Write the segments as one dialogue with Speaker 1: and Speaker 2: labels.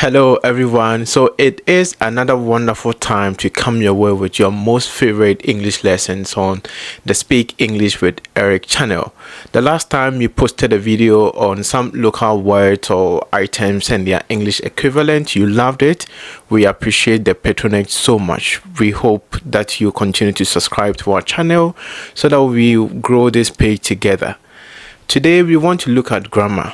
Speaker 1: Hello everyone. So it is another wonderful time to come your way with your most favorite English lessons on the Speak English with Eric channel. The last time you posted a video on some local words or items and their English equivalent, you loved it. We appreciate the patronage so much. We hope that you continue to subscribe to our channel so that we grow this page together. Today we want to look at grammar.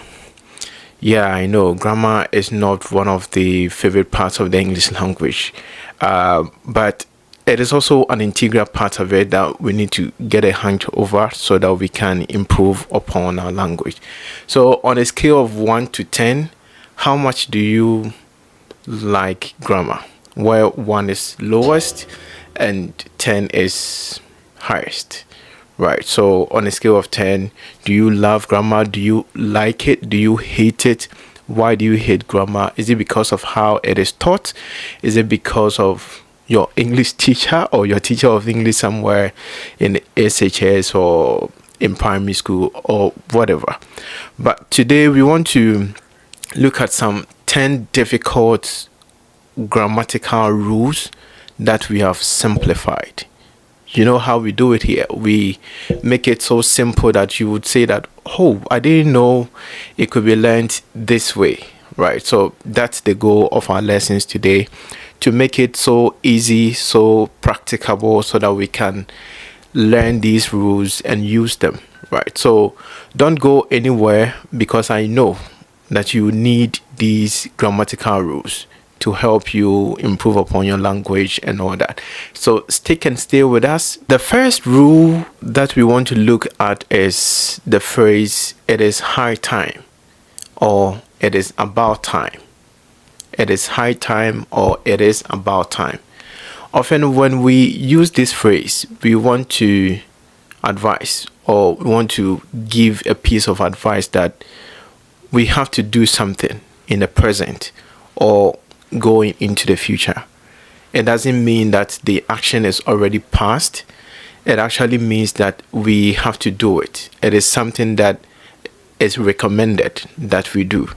Speaker 1: Yeah, I know grammar is not one of the favorite parts of the English language, but it is also an integral part of it that we need to get a hand over so that we can improve upon our language. So, on a scale of 1 to 10, how much do you like grammar? Where 1 is lowest and 10 is highest. Right, so on a scale of 10, do you love grammar? Do you like it? Do you hate it? Why do you hate grammar? Is it because of how it is taught? Is it because of your English teacher or your teacher of English somewhere in SHS or in primary school or whatever? But today we want to look at some 10 difficult grammatical rules that we have simplified. You know how we do it here. We make it so simple that you would say that, oh, I didn't know it could be learned this way, right? So that's the goal of our lessons today, to make it so easy, so practicable, so that we can learn these rules and use them, right? So don't go anywhere, because I know that you need these grammatical rules to help you improve upon your language and all that. So stick and stay with us. The first rule that we want to look at is the phrase, it is high time, or it is about time. It is high time, or it is about time. Often when we use this phrase, we want to advise, or we want to give a piece of advice that we have to do something in the present or going into the future. It doesn't mean that the action is already past. It actually means that we have to do it. It is something that is recommended that we do,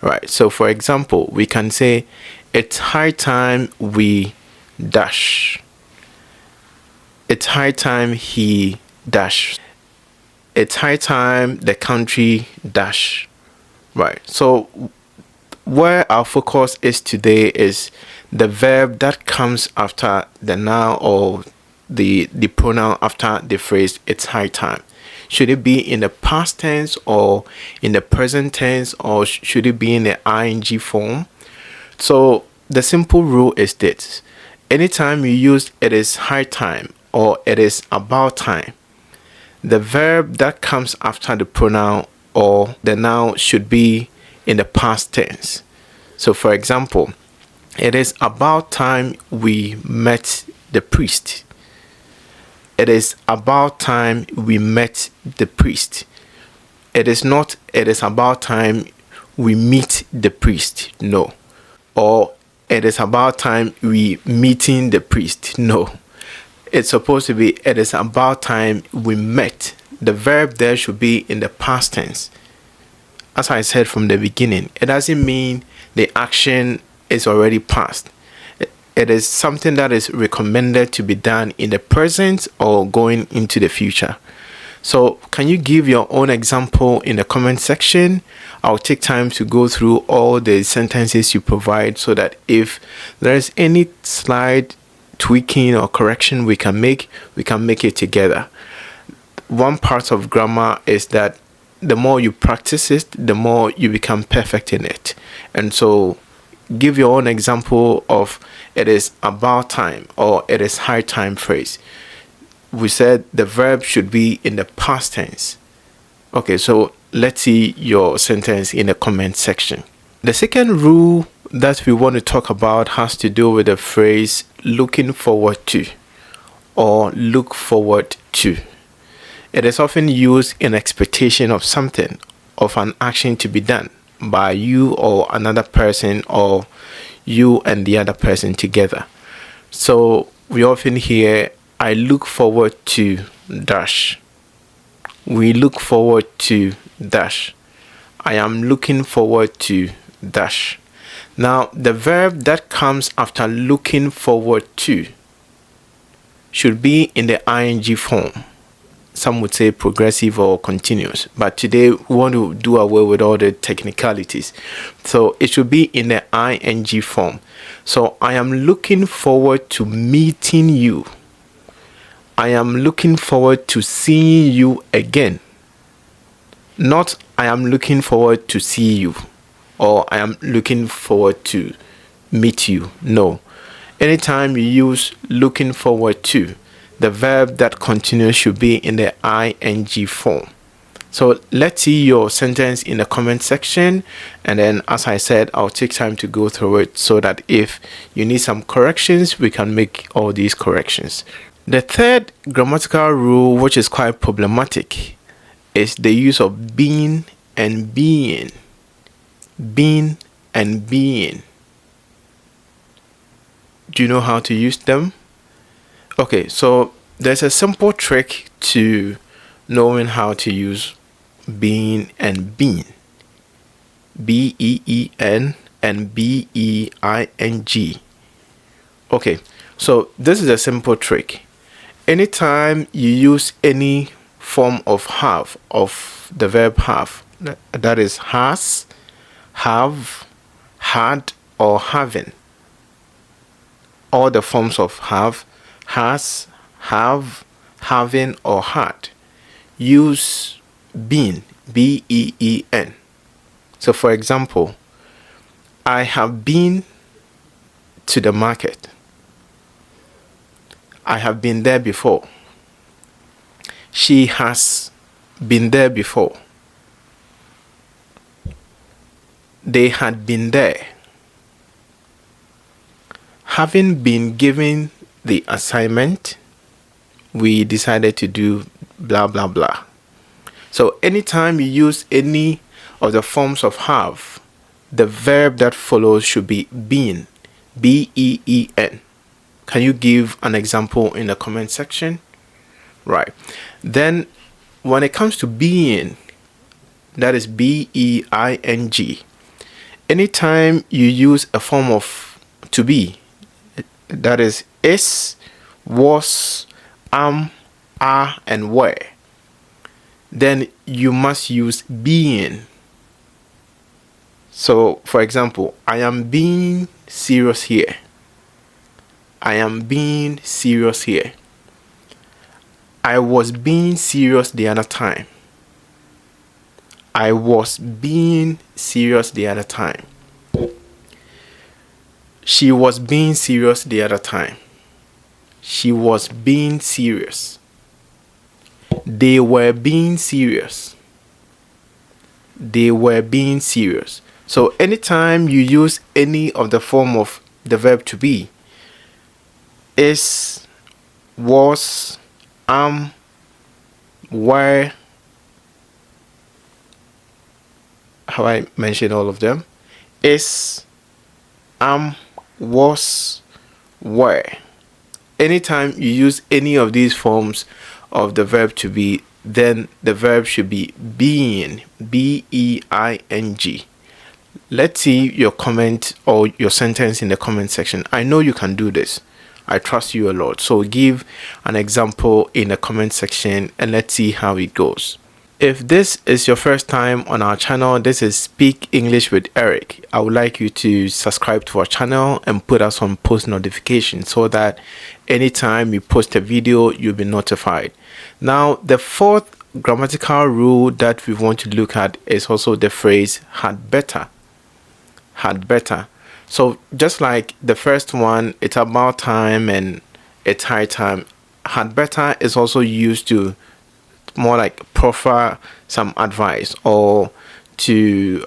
Speaker 1: right? So for example, we can say, it's high time we dash. It's high time he dash. It's high time the country dash, right? So where our focus is today is the verb that comes after the noun or the pronoun after the phrase, it's high time. Should it be in the past tense or in the present tense, or should it be in the ing form? So the simple rule is this: anytime you use it is high time or it is about time, the verb that comes after the pronoun or the noun should be in the past tense. So for example, it is about time we met the priest. It is about time we met the priest. It is not, it is about time we meet the priest. No. Or it is about time we meeting the priest. No. It's supposed to be, it is about time we met. The verb there should be in the past tense. As I said from the beginning, it doesn't mean the action is already past. It is something that is recommended to be done in the present or going into the future. So can you give your own example in the comment section? I'll take time to go through all the sentences you provide so that if there's any slight tweaking or correction we can make it together. One part of grammar is that the more you practice it, the more you become perfect in it. And so give your own example of it is about time or it is high time phrase. We said the verb should be in the past tense. Okay, so let's see your sentence in the comment section. The second rule that we want to talk about has to do with the phrase looking forward to or look forward to. It is often used in expectation of something, of an action to be done by you or another person, or you and the other person together. So we often hear, I look forward to dash. We look forward to dash. I am looking forward to dash. Now, the verb that comes after looking forward to should be in the ing form. Some would say progressive or continuous, but today we want to do away with all the technicalities. So it should be in the ing form. So I am looking forward to meeting you. I am looking forward to seeing you again. Not I am looking forward to see you, or I am looking forward to meet you. No. Anytime you use looking forward to, the verb that continues should be in the ing form. So let's see your sentence in the comment section, and then as I said, I'll take time to go through it so that if you need some corrections, we can make all these corrections. The third grammatical rule, which is quite problematic, is the use of been and being. Been and being. Do you know how to use them? Okay, so there's a simple trick to knowing how to use been and being. B-E-E-N and B-E-I-N-G. Okay, so this is a simple trick. Anytime you use any form of have, of the verb have, that is has, have, had, or having, all the forms of have, has, have, having, or had, use been, B-E-E-N. So for example, I have been to the market. I have been there before. She has been there before. They had been there. Having been given the assignment, we decided to do blah blah blah. So anytime you use any of the forms of have, the verb that follows should be been, B-E-E-N. Can you give an example in the comment section? Right. Then when it comes to being, that is B-E-I-N-G. Anytime you use a form of to be, that is, was, am, are, and were, then you must use being. So, for example, I am being serious here. I am being serious here. I was being serious the other time. I was being serious the other time. She was being serious the other time. She was being serious. They were being serious. They were being serious. So anytime you use any of the form of the verb to be, is, was, am, were, have I mentioned all of them? Is, am, was, were. Anytime you use any of these forms of the verb to be, then the verb should be being, B-E-I-N-G. Let's see your comment or your sentence in the comment section. I know you can do this. I trust you a lot. So give an example in the comment section and let's see how it goes. If this is your first time on our channel, this is Speak English with Eric. I would like you to subscribe to our channel and put us on post notifications so that anytime we post a video, you'll be notified. Now, the fourth grammatical rule that we want to look at is also the phrase had better. Had better. So just like the first one, it's about time and it's high time. Had better is also used to more like proffer some advice or to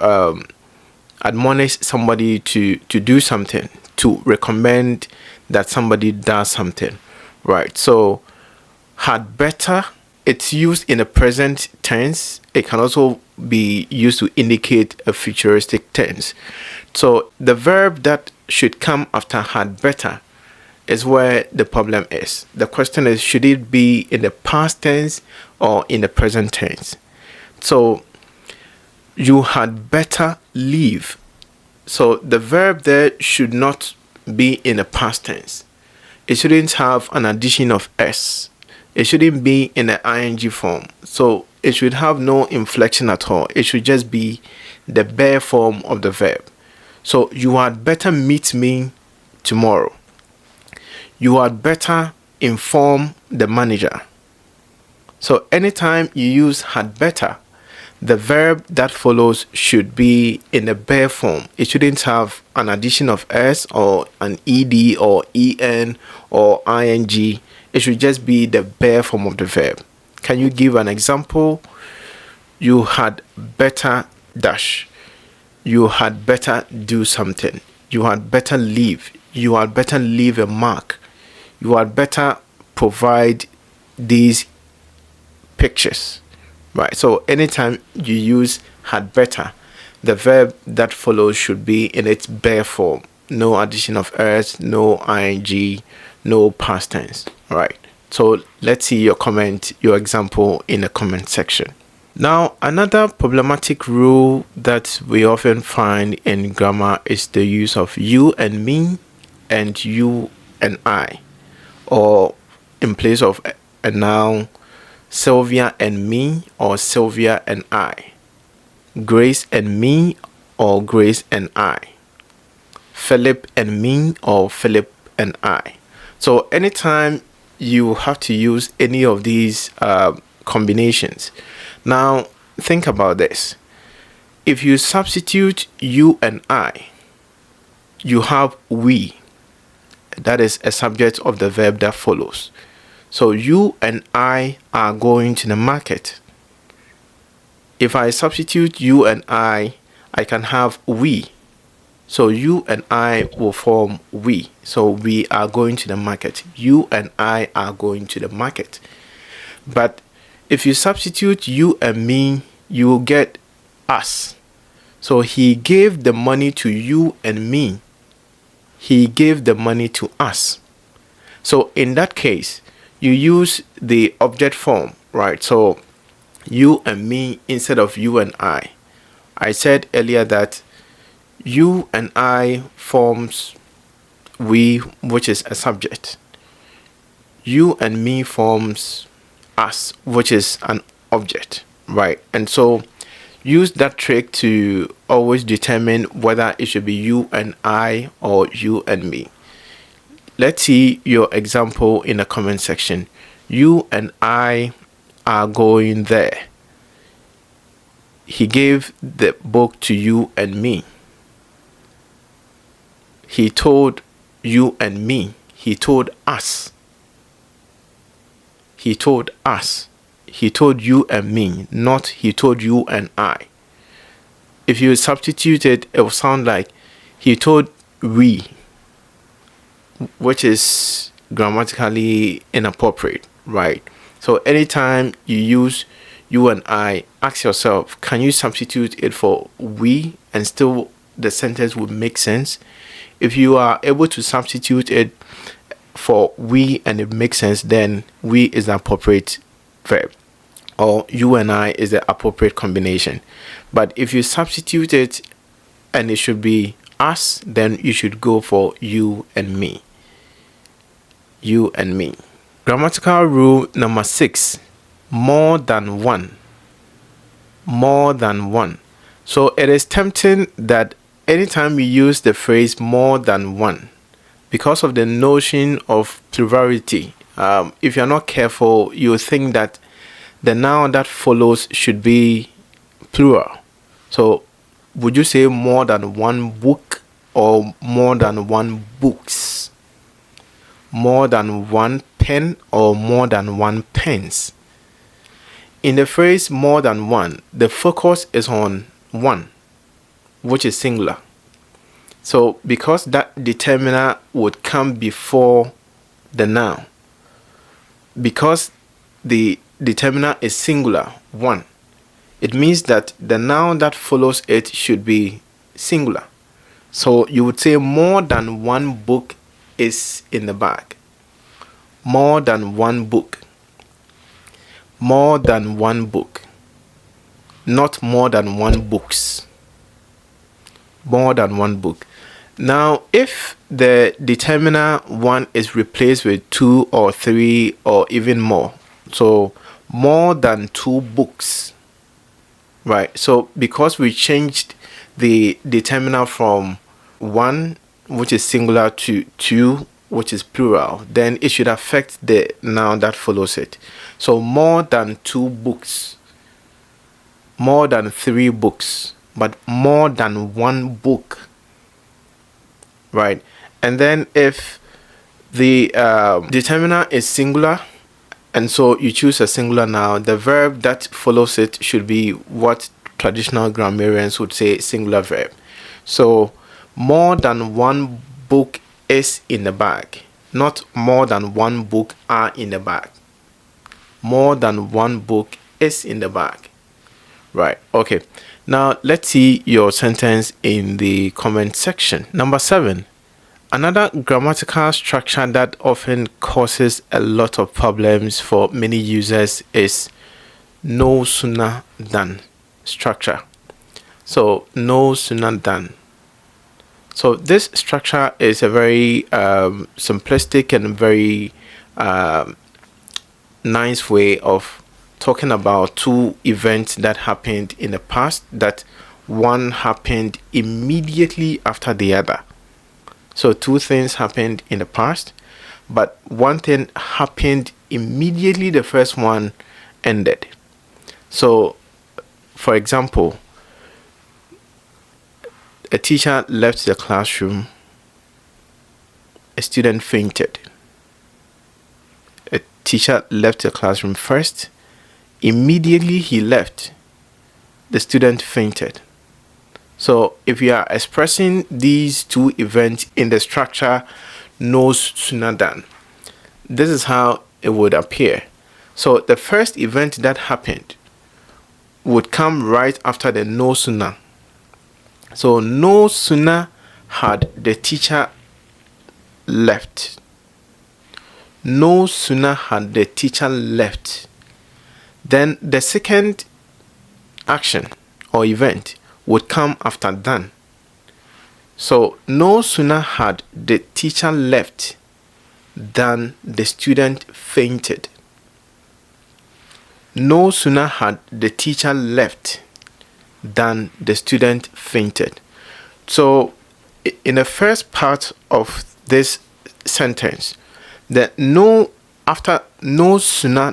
Speaker 1: admonish somebody to do something, to recommend that somebody does something, right? So had better, it's used in a present tense. It can also be used to indicate a futuristic tense. So the verb that should come after had better is where the problem is. The question is, should it be in the past tense or in the present tense? So you had better leave. So the verb there should not be in the past tense. It shouldn't have an addition of s. It shouldn't be in the ing form. So it should have no inflection at all. It should just be the bare form of the verb. So you had better meet me tomorrow. You had better inform the manager. So anytime you use had better, the verb that follows should be in the bare form. It shouldn't have an addition of s or an ed or en or ing. It should just be the bare form of the verb. Can you give an example? You had better dash. You had better do something. You had better leave. You had better leave a mark. You had better provide these pictures. Right, so anytime you use had better, the verb that follows should be in its bare form. No addition of s, no ing, no past tense. All right, so let's see your comment, your example in the comment section. Now, another problematic rule that we often find in grammar is the use of you and me and you and I, or in place of a noun, Sylvia and me or Sylvia and I, Grace and me or Grace and I, Philip and me or Philip and I. So anytime you have to use any of these combinations, now think about this. If you substitute you and I, you have we. That is a subject of the verb that follows. So you and I are going to the market. If I substitute you and I can have we. So you and I will form we. So we are going to the market. You and I are going to the market. But if you substitute you and me, you will get us. So he gave the money to you and me. He gave the money to us. So in that case, you use the object form, right? So you and me instead of you and I. I said earlier that you and I forms we, which is a subject. You and me forms us, which is an object, right? And so use that trick to always determine whether it should be you and I or you and me. Let's see your example in the comment section. You and I are going there. He gave the book to you and me. He told you and me. He told us. He told us. He told you and me, not he told you and I. If you substitute it, it will sound like he told we, which is grammatically inappropriate, right? So anytime you use you and I, ask yourself, can you substitute it for we and still the sentence would make sense? If you are able to substitute it for we and it makes sense, then we is the appropriate verb, or you and I is the appropriate combination. But if you substitute it and it should be us, then you should go for you and me. You and me. Grammatical rule number 6, more than one. More than one. So it is tempting that anytime we use the phrase more than one, because of the notion of plurality, if you're not careful, you think that the noun that follows should be plural. So would you say more than one book or more than one books? More than one pen or more than one pens? In the phrase more than one, the focus is on one, which is singular. So because that determiner would come before the noun, because the determiner is singular, one, it means that the noun that follows it should be singular. So you would say more than one book is in the bag. More than one book. More than one book. Not more than one books. More than one book. Now, if the determiner one is replaced with two or three or even more, so more than two books, right? So because we changed the determiner from one, which is singular, to two, which is plural, then it should affect the noun that follows it. So more than two books, more than three books, but more than one book, right? And then if the determiner is singular, and so you choose a singular noun, the verb that follows it should be what traditional grammarians would say singular verb. So more than one book is in the bag, not more than one book are in the bag. More than one book is in the bag. Right, okay. Now let's see your sentence in the comment section. Number 7. Another grammatical structure that often causes a lot of problems for many users is no sooner than structure. So no sooner than. So this structure is a very simplistic and very nice way of talking about two events that happened in the past, that one happened immediately after the other. So two things happened in the past, but one thing happened immediately the first one ended. So for example, a teacher left the classroom, a student fainted. A teacher left the classroom first, immediately he left, the student fainted. So if you are expressing these two events in the structure no sooner than, this is how it would appear. So the first event that happened would come right after the no sooner. So no sooner had the teacher left. No sooner had the teacher left, then the second action or event would come after than. So no sooner had the teacher left than the student fainted. No sooner had the teacher left than the student fainted. So in the first part of this sentence, after no sooner,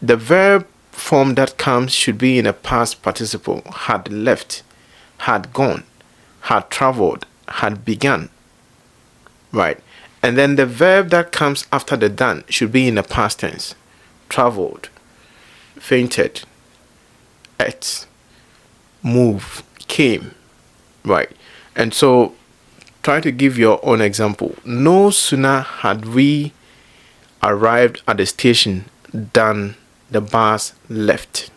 Speaker 1: the verb form that comes should be in a past participle: had left, had gone, had traveled, had begun, right? And then the verb that comes after the done should be in the past tense: traveled, fainted, ate, move, came, right? And so try to give your own example. No sooner had we arrived at the station than the bus left.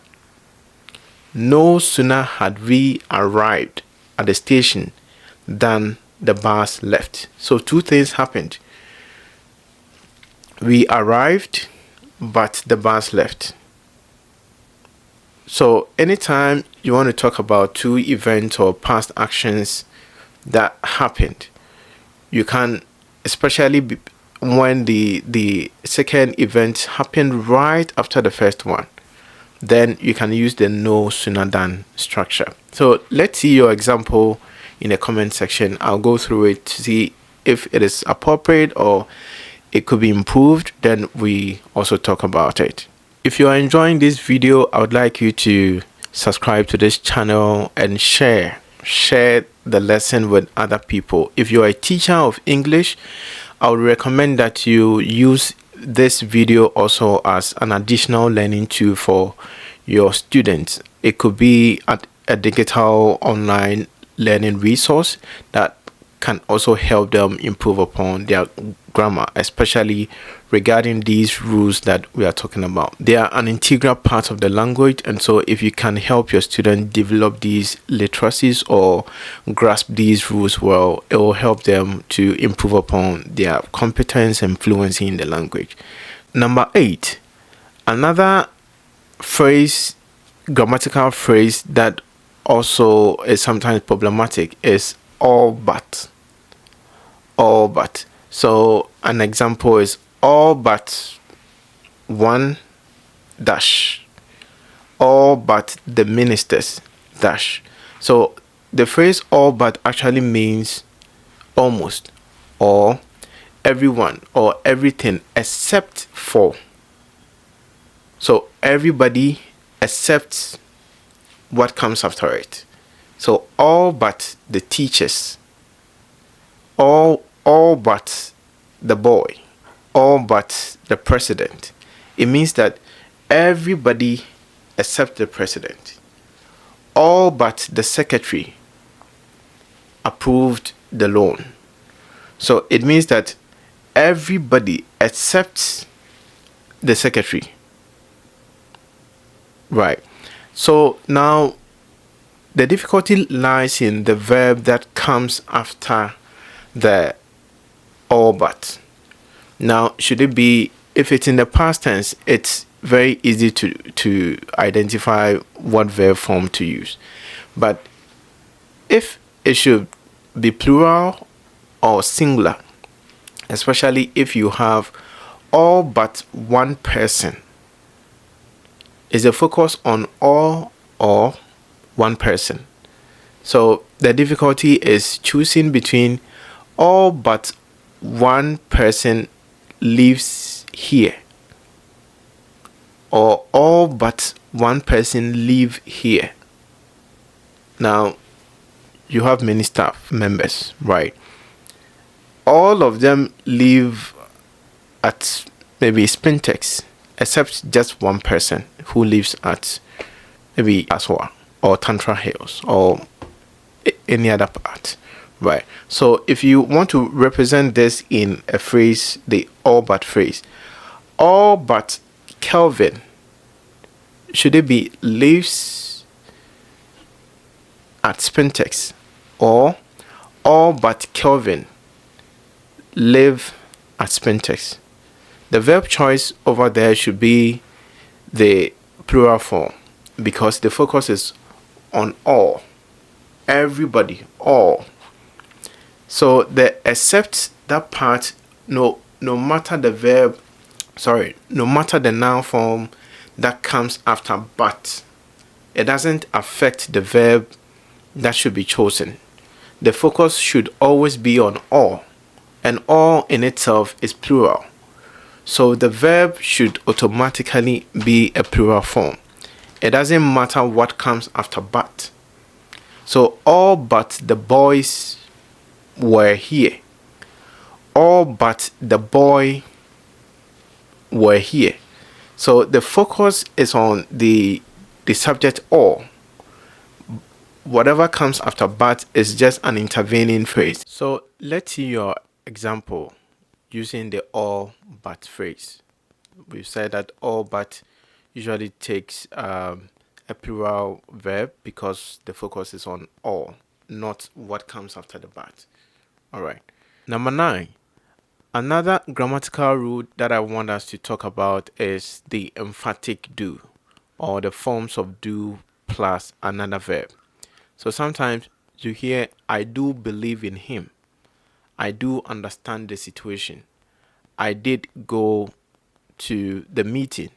Speaker 1: No sooner had we arrived at the station than the bus left. So two things happened. We arrived, but the bus left. So anytime you want to talk about two events or past actions that happened, you can, especially when the second event happened right after the first one, then you can use the no sooner than structure. So let's see your example in the comment section. I'll go through it to see if it is appropriate or it could be improved. Then we also talk about it. If you are enjoying this video, I would like you to subscribe to this channel and share the lesson with other people. If you are a teacher of English, I would recommend that you use this video also as an additional learning tool for your students. It could be a digital online learning resource that can also help them improve upon their grammar, especially regarding these rules that we are talking about. They are an integral part of the language, and so if you can help your student develop these literacies or grasp these rules well, it will help them to improve upon their competence and fluency in the language. Number 8, another grammatical phrase that also is sometimes problematic is all but. All but. So an example is all but one dash. All but the ministers dash. So the phrase all but actually means almost, or everyone, or everything except for. So everybody except what comes after it. So all but the teachers, all but the boy, all but the president. It means that everybody except the president, all but the secretary approved the loan. So it means that everybody except the secretary. Right. So now the difficulty lies in the verb that comes after the all but. Now, should it be, if it's in the past tense, it's very easy to identify what verb form to use. But if it should be plural or singular, especially if you have all but one person, is the focus on all or one person. So the difficulty is choosing between all but one person lives here or all but one person live here. Now you have many staff members, right? All of them live at maybe Spintex, except just one person who lives at maybe Aswa or Tantra Hills or any other part, right? So if you want to represent this in a phrase, the all but phrase, all but Kelvin, should it be lives at Spintex, or all but Kelvin live at Spintex? The verb choice over there should be the plural form because the focus is on all, everybody, all. So the except that part, no matter the verb, no matter the noun form that comes after but, it doesn't affect the verb that should be chosen. The focus should always be on all, and all in itself is plural. So the verb should automatically be a plural form. It doesn't matter what comes after but. So all but the boys were here. All but the boy were here. So the focus is on the subject all. Whatever comes after but is just an intervening phrase. So let's see your example using the all but phrase. We've said that all but usually takes a plural verb because the focus is on all, not what comes after the but. All right. Number 9. Another grammatical rule that I want us to talk about is the emphatic do, or the forms of do plus another verb. So sometimes you hear, I do believe in him. I do understand the situation. I did go to the meeting.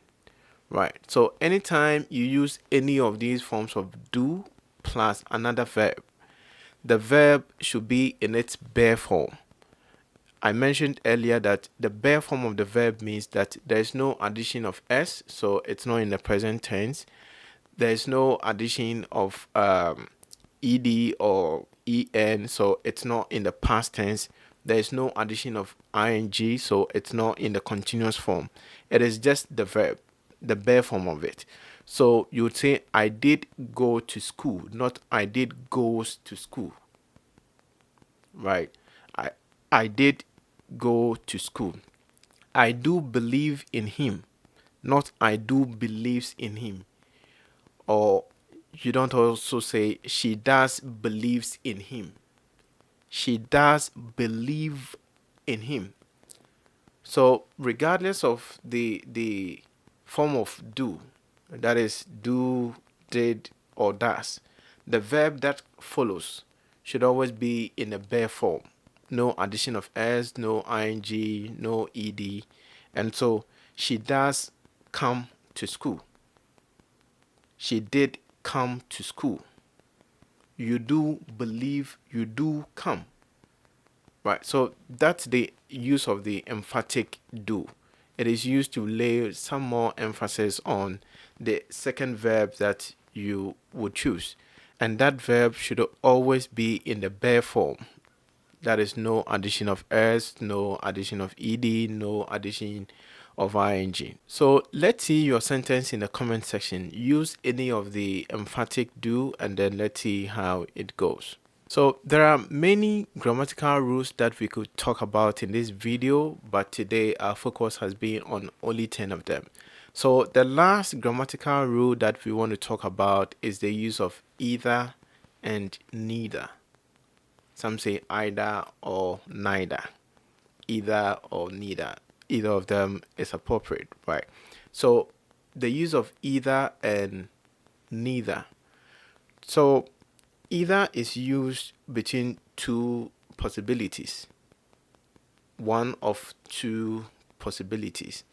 Speaker 1: Right. So anytime you use any of these forms of do plus another verb, the verb should be in its bare form. I mentioned earlier that the bare form of the verb means that there is no addition of s, so it's not in the present tense. There is no addition of ed or en, so it's not in the past tense. There is no addition of ing, so it's not in the continuous form. It is just the verb, the bare form of it. So you would say, I did go to school, not I did goes to school. Right? I did go to school. I do believe in him, not I do believes in him. Or you don't also say she does believes in him. She does believe in him. So regardless of the form of do, that is do, did, or does, the verb that follows should always be in a bare form. No addition of s, no ing, no ed. And so she does come to school. She did come to school. You do believe you do come. Right, so that's the use of the emphatic do. It is used to lay some more emphasis on the second verb that you would choose. And that verb should always be in the bare form. That is no addition of s, no addition of ed, no addition of ing. So let's see your sentence in the comment section. Use any of the emphatic do and then let's see how it goes. So there are many grammatical rules that we could talk about in this video, but today our focus has been on only 10 of them. So the last grammatical rule that we want to talk about is the use of either and neither. Some say either or neither. Either or neither. Either of them is appropriate, right? So the use of either and neither. So either is used between two possibilities. One of two possibilities.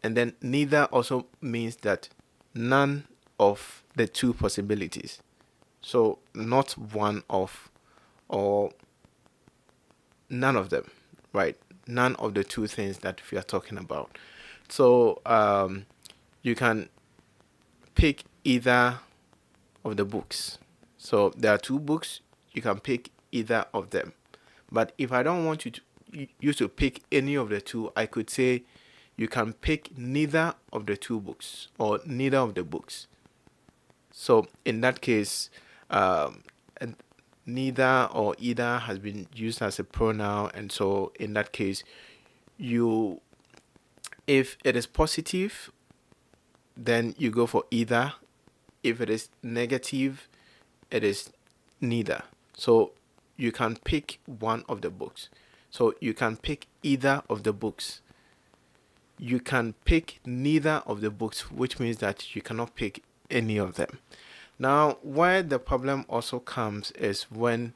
Speaker 1: And then neither also means that none of the two possibilities. So not one of or none of them, right? None of the two things that we are talking about. So you can pick either of the books. So there are two books, you can pick either of them. But if I don't want you to pick any of the two, I could say you can pick neither of the two books or neither of the books. So in that case, neither or either has been used as a pronoun, and so in that case, if it is positive, then you go for either. If it is negative, it is neither. So you can pick one of the books. So you can pick either of the books. You can pick neither of the books, which means that you cannot pick any of them. Now, where the problem also comes is when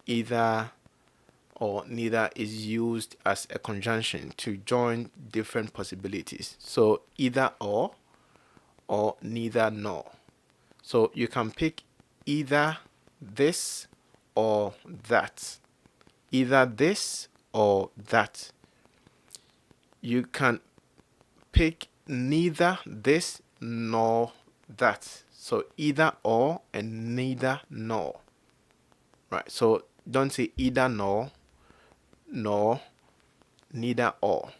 Speaker 1: either or neither is used as a conjunction to join different possibilities. So either or neither nor. So you can pick either this or that. Either this or that. You can pick neither this nor that. So either or and neither nor. Right. So don't say either nor neither or.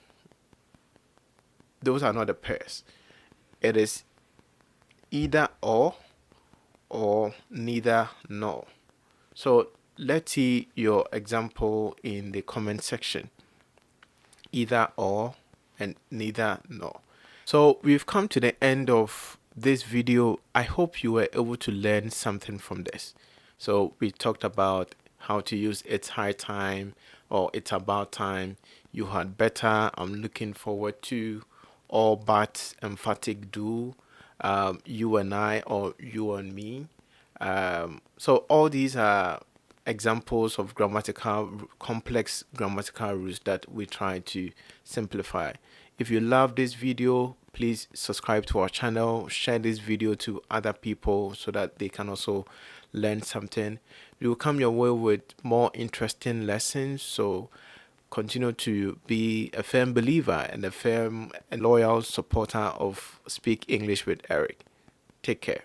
Speaker 1: Those are not the pairs. It is either or neither nor. So let's see your example in the comment section. Either or and neither nor. So we've come to the end of this video. I hope you were able to learn something from this. So we talked about how to use it's high time or it's about time, you had better, I'm looking forward to, or but, emphatic do, you and I or you and me. So all these are examples of complex grammatical rules that we try to simplify. If you love this video, please subscribe to our channel, share this video to other people so that they can also learn something. We will come your way with more interesting lessons, so continue to be a firm believer and a firm and loyal supporter of Speak English with Eric. Take care.